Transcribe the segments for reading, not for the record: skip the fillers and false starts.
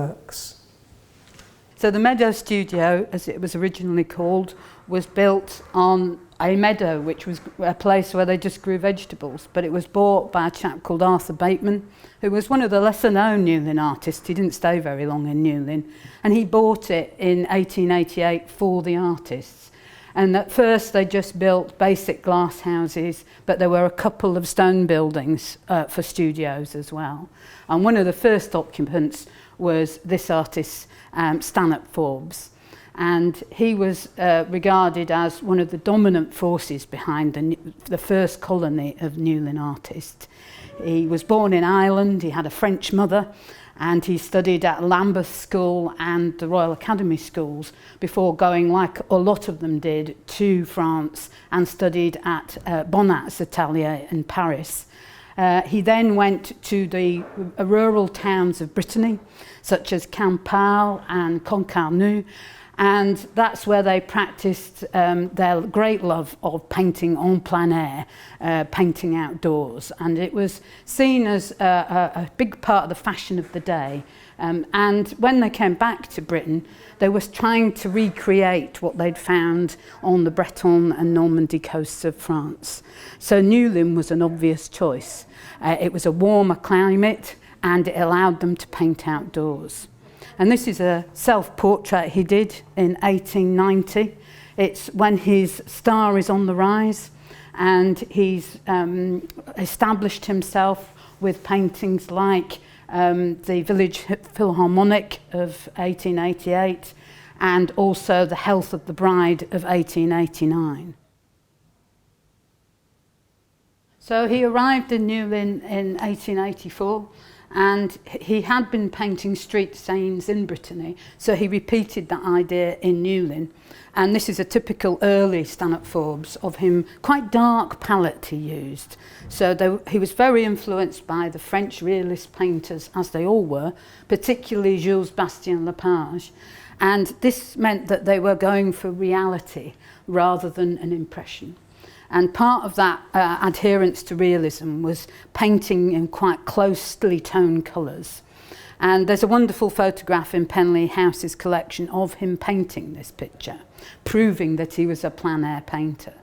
works? So the Meadow studio, as it was originally called, was built on a meadow, which was a place where they just grew vegetables. But it was bought by a chap called Arthur Bateman, who was one of the lesser-known Newlyn artists. He didn't stay very long in Newlyn. And he bought it in 1888 for the artists. And at first they just built basic glass houses, but there were a couple of stone buildings for studios as well. And one of the first occupants was this artist, Stanhope Forbes. And he was regarded as one of the dominant forces behind the first colony of Newlyn artists. He was born in Ireland, he had a French mother, and he studied at Lambeth School and the Royal Academy schools before going, like a lot of them did, to France and studied at Bonnat's atelier in Paris. He then went to the rural towns of Brittany, such as Campal and Concarneau, and that's where they practiced their great love of painting en plein air, painting outdoors. And it was seen as a big part of the fashion of the day. And when they came back to Britain, they were trying to recreate what they'd found on the Breton and Normandy coasts of France. So Newlyn was an obvious choice. It was a warmer climate, and it allowed them to paint outdoors. And this is a self-portrait he did in 1890. It's when his star is on the rise, and he's established himself with paintings like the Village Philharmonic of 1888 and also The Health of the Bride of 1889. So he arrived in Newlyn in 1884. And he had been painting street scenes in Brittany, so he repeated that idea in Newlyn. And this is a typical early Stanhope Forbes of him, quite dark palette he used. So he was very influenced by the French realist painters, as they all were, particularly Jules Bastien Lepage. And this meant that they were going for reality rather than an impression. And part of that adherence to realism was painting in quite closely toned colours. And there's a wonderful photograph in Penlee House's collection of him painting this picture, proving that he was a plein air painter.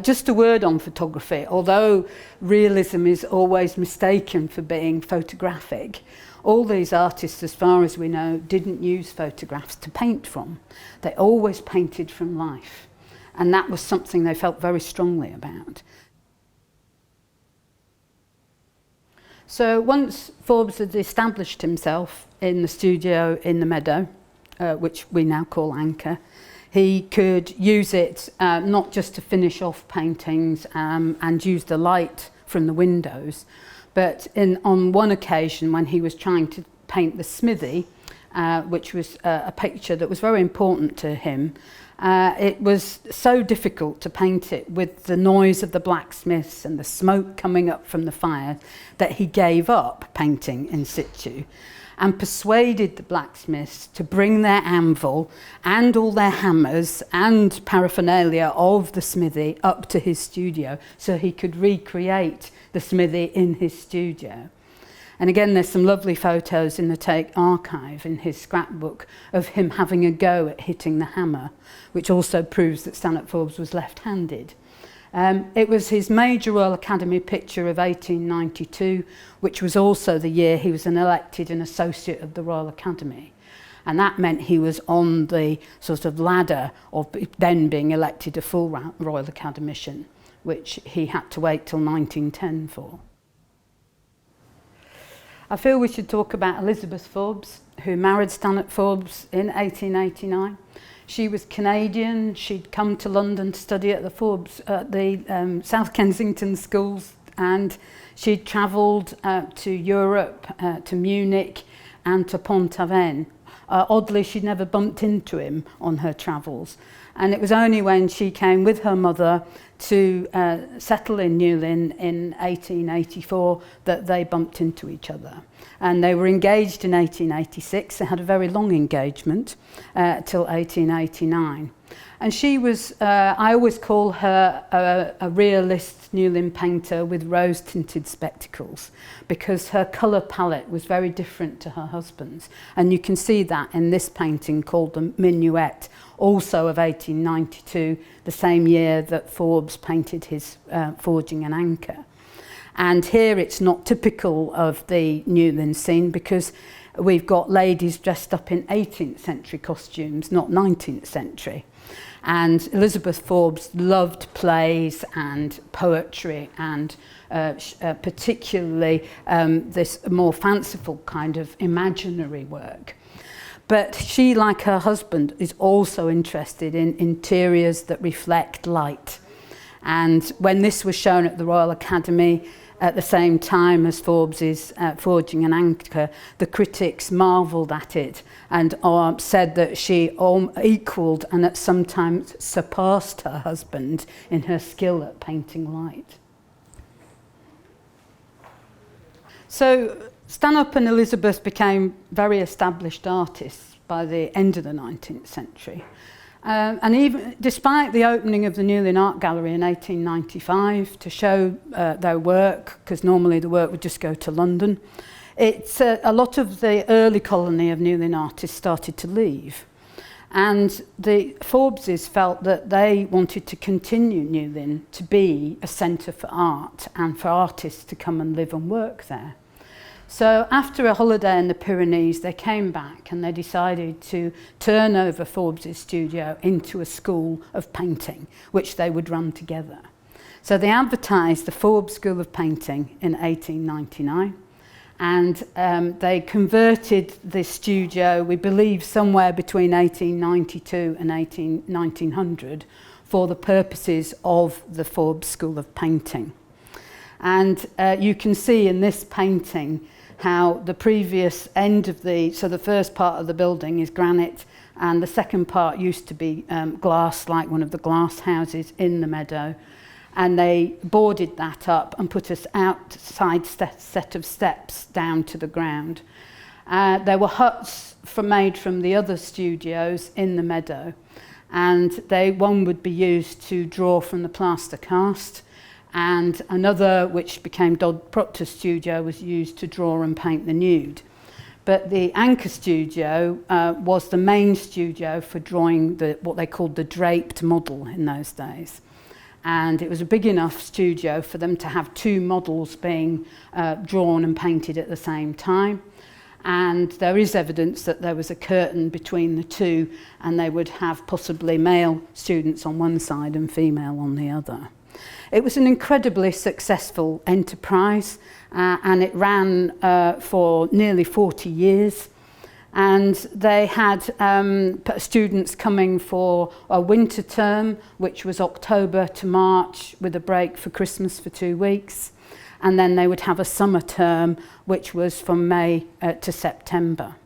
Just a word on photography. Although realism is always mistaken for being photographic, all these artists, as far as we know, didn't use photographs to paint from. They always painted from life. And that was something they felt very strongly about. So once Forbes had established himself in the studio in the Meadow, which we now call Anchor, he could use it not just to finish off paintings and use the light from the windows, but on one occasion when he was trying to paint the smithy, which was a picture that was very important to him, it was so difficult to paint it with the noise of the blacksmiths and the smoke coming up from the fire that he gave up painting in situ and persuaded the blacksmiths to bring their anvil and all their hammers and paraphernalia of the smithy up to his studio so he could recreate the smithy in his studio. And again, there's some lovely photos in the Tate archive in his scrapbook of him having a go at hitting the hammer, which also proves that Stanhope Forbes was left-handed. It was his major Royal Academy picture of 1892, which was also the year he was elected an Associate of the Royal Academy. And that meant he was on the sort of ladder of then being elected a full Royal Academician, which he had to wait till 1910 for. I feel we should talk about Elizabeth Forbes, who married Stanhope Forbes in 1889. She was Canadian. She'd come to London to study at the South Kensington schools, and she'd travelled to Europe, to Munich and to Pont-Aven. Oddly, she'd never bumped into him on her travels. And it was only when she came with her mother to settle in Newlyn in 1884 that they bumped into each other. And they were engaged in 1886. They had a very long engagement till 1889. And she was, I always call her a realist Newlyn painter with rose-tinted spectacles, because her colour palette was very different to her husband's. And you can see that in this painting called the Minuet, also of 1892, the same year that Forbes painted his Forging an Anchor. And here it's not typical of the Newlyn scene, because we've got ladies dressed up in 18th century costumes, not 19th century. And Elizabeth Forbes loved plays and poetry, and particularly this more fanciful kind of imaginary work. But she, like her husband, is also interested in interiors that reflect light. And when this was shown at the Royal Academy at the same time as Forbes's Forging an Anchor, the critics marvelled at it and said that she equalled and at sometimes surpassed her husband in her skill at painting light. So Stanhope and Elizabeth became very established artists by the end of the 19th century. And even despite the opening of the Newlyn Art Gallery in 1895 to show their work, because normally the work would just go to London, a lot of the early colony of Newlyn artists started to leave. And the Forbeses felt that they wanted to continue Newlyn to be a centre for art and for artists to come and live and work there. So after a holiday in the Pyrenees, they came back and they decided to turn over Forbes' studio into a school of painting, which they would run together. So they advertised the Forbes School of Painting in 1899, and they converted the studio, we believe, somewhere between 1892 and 1900 for the purposes of the Forbes School of Painting. And you can see in this painting how the previous end of the first part of the building is granite, and the second part used to be glass, like one of the glass houses in the Meadow. And they boarded that up and put us outside set of steps down to the ground. There were huts made from the other studios in the Meadow, and one would be used to draw from the plaster cast, and another, which became Dodd Proctor's studio, was used to draw and paint the nude. But the Anchor studio was the main studio for drawing what they called the draped model in those days. And it was a big enough studio for them to have two models being drawn and painted at the same time. And there is evidence that there was a curtain between the two, and they would have possibly male students on one side and female on the other. It was an incredibly successful enterprise, and it ran for nearly 40 years. And they had students coming for a winter term, which was October to March, with a break for Christmas for 2 weeks. And then they would have a summer term, which was from May to September.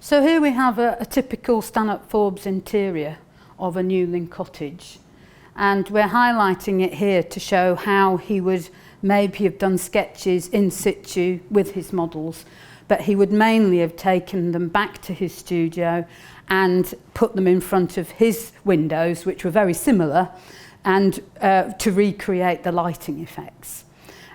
So here we have a typical Stanhope Forbes interior of a Newlyn cottage, and we're highlighting it here to show how he would maybe have done sketches in situ with his models, but he would mainly have taken them back to his studio and put them in front of his windows, which were very similar, and to recreate the lighting effects.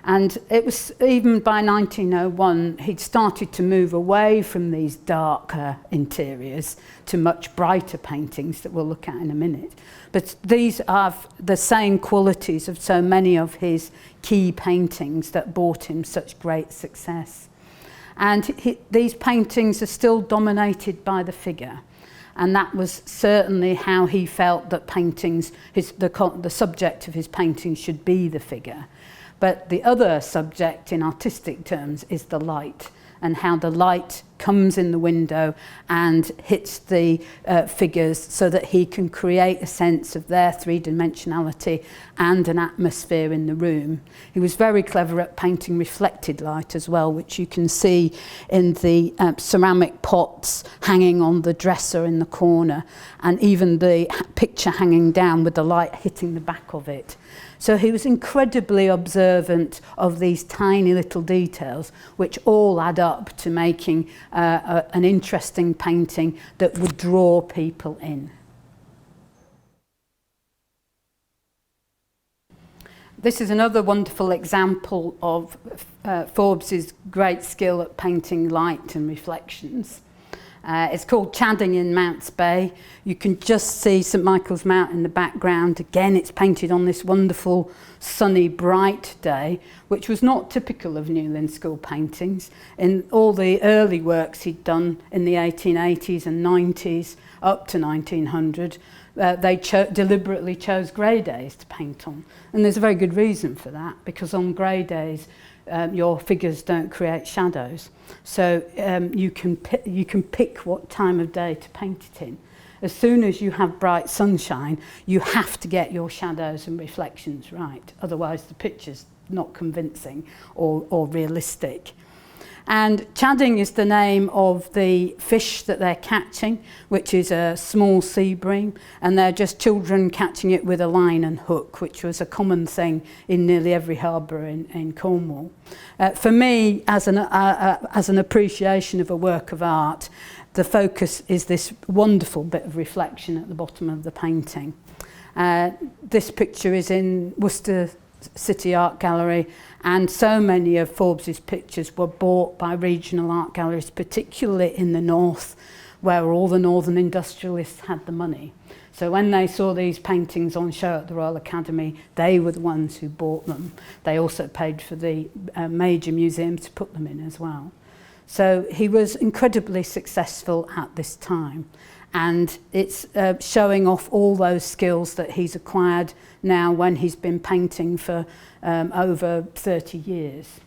And it was even by 1901 he'd started to move away from these darker interiors to much brighter paintings that we'll look at in a minute. But these have the same qualities of so many of his key paintings that brought him such great success. And these paintings are still dominated by the figure. And that was certainly how he felt that paintings, the subject of his paintings should be the figure. But the other subject in artistic terms is the light, and how the light comes in the window and hits the figures so that he can create a sense of their three-dimensionality and an atmosphere in the room. He was very clever at painting reflected light as well, which you can see in the ceramic pots hanging on the dresser in the corner, and even the picture hanging down with the light hitting the back of it. So he was incredibly observant of these tiny little details, which all add up to making an interesting painting that would draw people in. This is another wonderful example of Forbes's great skill at painting light and reflections. It's called Chadding in Mounts Bay. You can just see St Michael's Mount in the background. Again, it's painted on this wonderful, sunny, bright day, which was not typical of Newlyn School paintings. In all the early works he'd done in the 1880s and 90s, up to 1900, they deliberately chose grey days to paint on. And there's a very good reason for that, because on grey days, your figures don't create shadows. So you can pick what time of day to paint it in. As soon as you have bright sunshine, you have to get your shadows and reflections right. Otherwise the picture's not convincing or realistic. And chadding is the name of the fish that they're catching, which is a small sea bream, and they're just children catching it with a line and hook, which was a common thing in nearly every harbour in Cornwall. For me, as an appreciation of a work of art, the focus is this wonderful bit of reflection at the bottom of the painting. This picture is in Worcester City Art Gallery, and so many of Forbes's pictures were bought by regional art galleries, particularly in the north, where all the northern industrialists had the money. So when they saw these paintings on show at the Royal Academy, they were the ones who bought them. They also paid for the major museums to put them in as well. So he was incredibly successful at this time. And it's showing off all those skills that he's acquired now when he's been painting for over 30 years.